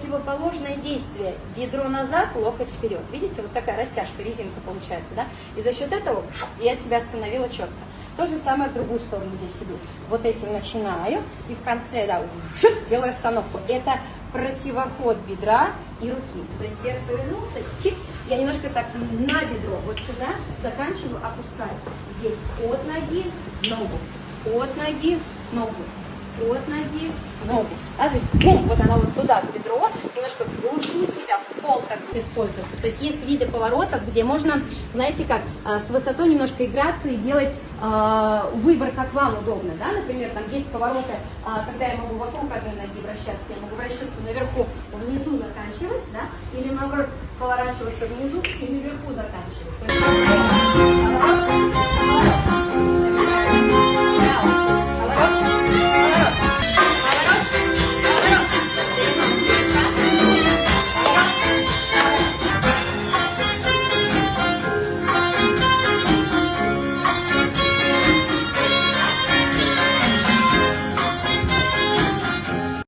противоположное действие. Бедро назад, локоть вперед. Видите, вот такая растяжка, резинка получается, да? И за счет этого я себя остановила четко. То же самое в другую сторону здесь иду. Вот этим начинаю и в конце, да, делаю остановку. Это противоход бедра и руки. То есть вверх повернулся, чик, я немножко так на бедро, вот сюда, заканчиваю, опускаюсь. Здесь от ноги, ногу, от ноги, ногу. От ноги, ногу. Да, то есть, бум, вот она вот туда, к бедро, немножко глушу себя в пол, как используется. То есть есть виды поворотов, где можно, знаете как, с высотой немножко играться и делать выбор, как вам удобно. Да? Например, там есть повороты, когда я могу вокруг одной ноги вращаться, я могу вращаться наверху, внизу заканчивать, да? Или наоборот, поворачиваться внизу и наверху заканчивать.